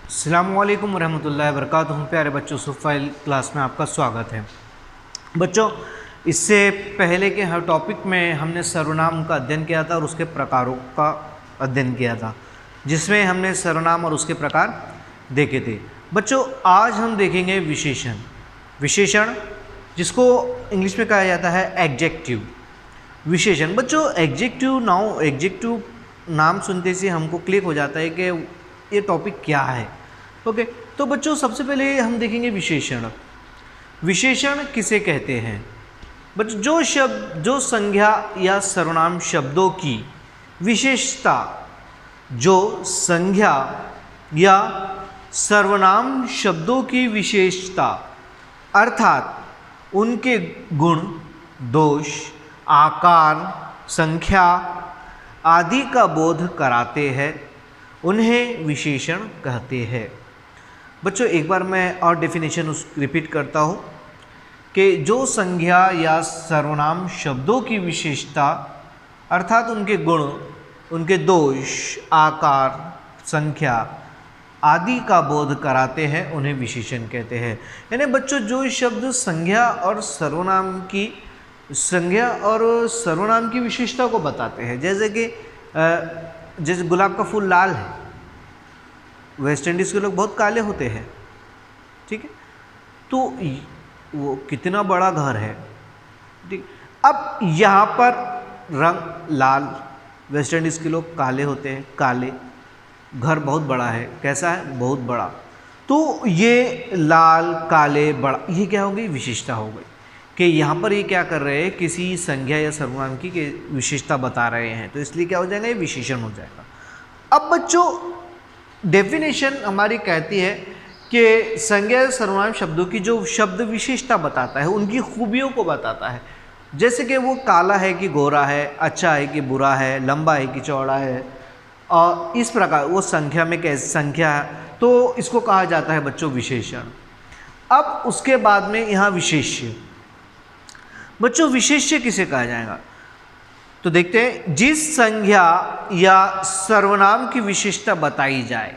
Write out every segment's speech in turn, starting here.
अस्सलामुअलैकुम वरहमतुल्लाहि वबरकातुहू। प्यारे बच्चों, सुफ़ाइल क्लास में आपका स्वागत है। बच्चों, इससे पहले के हर टॉपिक में हमने सर्वनाम का अध्ययन किया था और उसके प्रकारों का अध्ययन किया था, जिसमें हमने सर्वनाम और उसके प्रकार देखे थे। बच्चों, आज हम देखेंगे विशेषण। विशेषण जिसको इंग्लिश में कहा जाता है एडजेक्टिव। विशेषण बच्चों, एडजेक्टिव नाम सुनते से हमको क्लिक हो जाता है कि ये टॉपिक क्या है। ओके, तो बच्चों सबसे पहले हम देखेंगे विशेषण। विशेषण किसे कहते हैं? बच्चों, जो संज्ञा या सर्वनाम शब्दों की विशेषता, जो संज्ञा या सर्वनाम शब्दों की विशेषता अर्थात उनके गुण, दोष, आकार, संख्या आदि का बोध कराते हैं, उन्हें विशेषण कहते हैं। बच्चों, एक बार मैं और डेफिनेशन रिपीट करता हूँ कि जो संज्ञा या सर्वनाम शब्दों की विशेषता अर्थात उनके गुण, उनके दोष, आकार, संख्या आदि का बोध कराते हैं, उन्हें विशेषण कहते हैं। यानी बच्चों, जो शब्द संज्ञा और सर्वनाम की विशेषता को बताते हैं, जैसे गुलाब का फूल लाल है, वेस्ट इंडीज़ के लोग बहुत काले होते हैं, ठीक है, तो वो कितना बड़ा घर है, ठीक। अब यहाँ पर रंग लाल, वेस्ट इंडीज़ के लोग काले होते हैं, काले, घर बहुत बड़ा है, कैसा है, बहुत बड़ा, तो ये लाल, काले, बड़ा, ये क्या हो गई, विशेषता हो गई कि यहाँ पर ये क्या कर रहे हैं, किसी संज्ञा या सर्वनाम की विशेषता बता रहे हैं, तो इसलिए क्या हो जाएगा, ये विशेषण हो जाएगा। अब बच्चों, डेफिनेशन हमारी कहती है कि संज्ञा या सर्वनाम शब्दों की जो शब्द विशेषता बताता है, उनकी खूबियों को बताता है, जैसे कि वो काला है कि गोरा है, अच्छा है कि बुरा है, लंबा है कि चौड़ा है, और इस प्रकार वो संख्या में कैसे संख्या है, तो इसको कहा जाता है बच्चों विशेषण। अब उसके बाद में यहाँ विशेष्य। बच्चों, विशेष्य किसे कहा जाएगा? तो देखते हैं, जिस संज्ञा या सर्वनाम की विशेषता बताई जाए,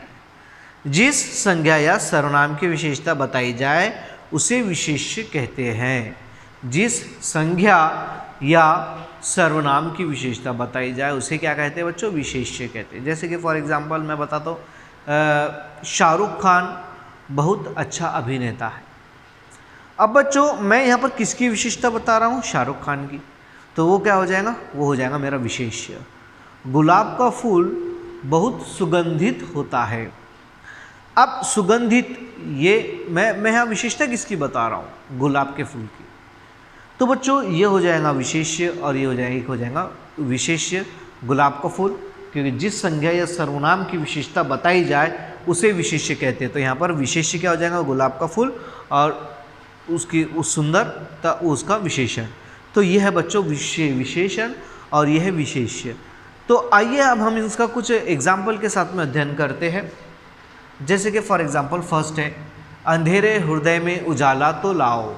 जिस संज्ञा या सर्वनाम की विशेषता बताई जाए उसे विशेष्य कहते हैं। जिस संज्ञा या सर्वनाम की विशेषता बताई जाए उसे क्या कहते हैं बच्चों? विशेष्य कहते हैं। जैसे कि फॉर एग्जांपल मैं बताता हूँ, शाहरुख खान बहुत अच्छा अभिनेता है। अब बच्चों, मैं यहाँ पर किसकी विशेषता बता रहा हूँ? शाहरुख खान की, तो वो क्या हो जाएगा? वो हो जाएगा मेरा विशेष्य। गुलाब का फूल बहुत सुगंधित होता है। अब सुगंधित, ये मैं यहाँ विशेषता किसकी बता रहा हूँ? गुलाब के फूल की। तो बच्चों, ये हो जाएगा विशेष्य और ये हो जाएगा विशेष्य, गुलाब का फूल, क्योंकि जिस संज्ञा या सर्वनाम की विशेषता बताई जाए उसे विशेष्य कहते हैं। तो यहाँ पर विशेष्य क्या हो जाएगा? गुलाब का फूल, और उसकी उस सुंदरता उसका विशेषण। तो यह है बच्चों विशेषण और यह है विशेष्य। तो आइए अब हम इसका कुछ एग्जाम्पल के साथ में अध्ययन करते हैं। जैसे कि फॉर एग्जाम्पल फर्स्ट है, अंधेरे हृदय में उजाला तो लाओ।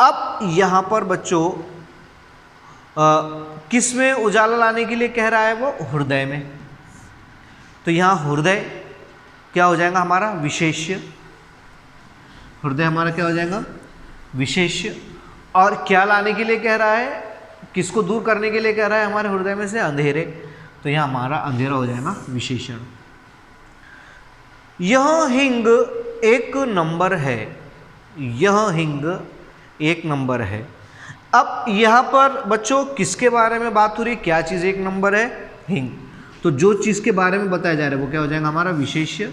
अब यहाँ पर बच्चों किस में उजाला लाने के लिए कह रहा है? वो हृदय में। तो यहाँ हृदय क्या हो जाएगा हमारा? विशेष्य। हृदय हमारा क्या हो जाएगा? विशेष्य। और क्या लाने के लिए कह रहा है? किसको दूर करने के लिए कह रहा है हमारे हृदय में से? अंधेरे। तो यहाँ हमारा अंधेरा हो जाएगा विशेषण। यह हिंग एक नंबर है। यह हिंग एक नंबर है। अब यहाँ पर बच्चों किसके बारे में बात हो रही है? क्या चीज़ एक नंबर है? हिंग। तो जो चीज़ के बारे में बताया जा रहा है वो क्या हो जाएगा हमारा? विशेष्य।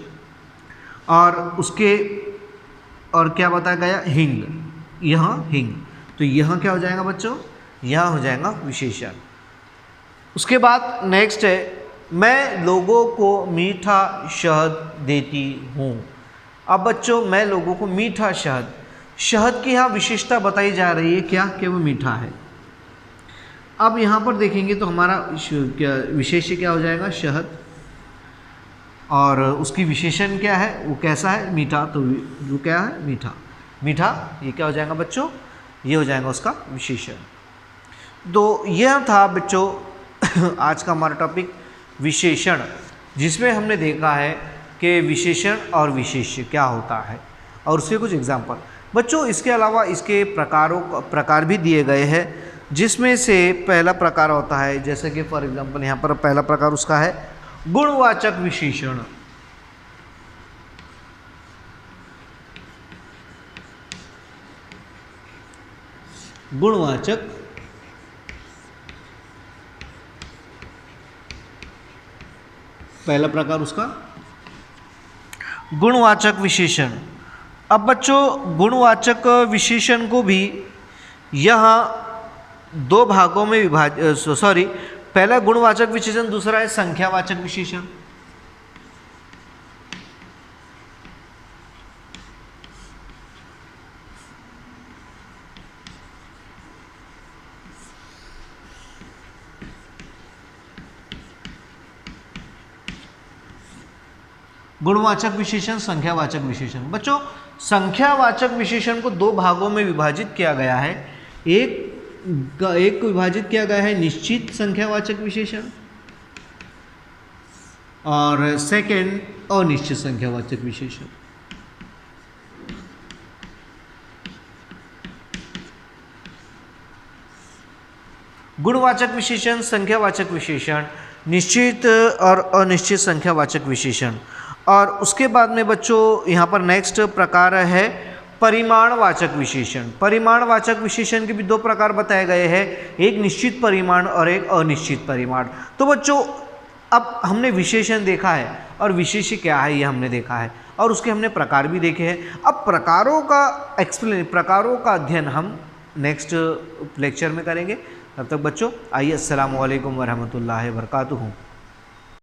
और क्या बताया गया? हिंग। यह हिंग, तो यह क्या हो जाएगा बच्चों? यह हो जाएगा विशेषण। उसके बाद नेक्स्ट है, मैं लोगों को मीठा शहद देती हूँ। अब बच्चों, मैं लोगों को मीठा शहद, शहद की यहाँ विशेषता बताई जा रही है क्या? कि वो मीठा है। अब यहाँ पर देखेंगे तो हमारा विशेष्य क्या हो जाएगा? शहद। और उसकी विशेषण क्या है? वो कैसा है? मीठा। तो वो क्या है? मीठा। मीठा, ये क्या हो जाएगा बच्चों? ये हो जाएगा उसका विशेषण। तो यह था बच्चों आज का हमारा टॉपिक विशेषण, जिसमें हमने देखा है कि विशेषण और विशेष्य क्या होता है और उसके कुछ एग्जाम्पल। बच्चों इसके अलावा इसके प्रकार भी दिए गए हैं, जिसमें से पहला प्रकार होता है, जैसे कि फॉर एग्जांपल यहाँ पर पहला प्रकार उसका है गुणवाचक विशेषण। गुणवाचक पहला प्रकार उसका गुणवाचक विशेषण। अब बच्चों गुणवाचक विशेषण को भी यहाँ दो भागों में पहला गुणवाचक विशेषण, दूसरा है संख्यावाचक विशेषण। गुणवाचक विशेषण, संख्यावाचक विशेषण। बच्चों संख्यावाचक विशेषण को दो भागों में विभाजित किया गया है। एक को विभाजित किया गया है निश्चित संख्यावाचक विशेषण और सेकंड अनिश्चित संख्यावाचक विशेषण। गुणवाचक विशेषण, संख्यावाचक विशेषण, निश्चित और अनिश्चित संख्यावाचक विशेषण। और उसके बाद में बच्चों यहाँ पर नेक्स्ट प्रकार है परिमाणवाचक विशेषण। परिमाणवाचक विशेषण के भी दो प्रकार बताए गए हैं, एक निश्चित परिमाण और एक अनिश्चित परिमाण। तो बच्चों अब हमने विशेषण देखा है और विशेष्य क्या है ये हमने देखा है और उसके हमने प्रकार भी देखे हैं। अब प्रकारों का अध्ययन हम नेक्स्ट लेक्चर में करेंगे। तब तक बच्चों आइए, अस्सलामु अलैकुम वरहमतुल्लाहि वबरकातुहू।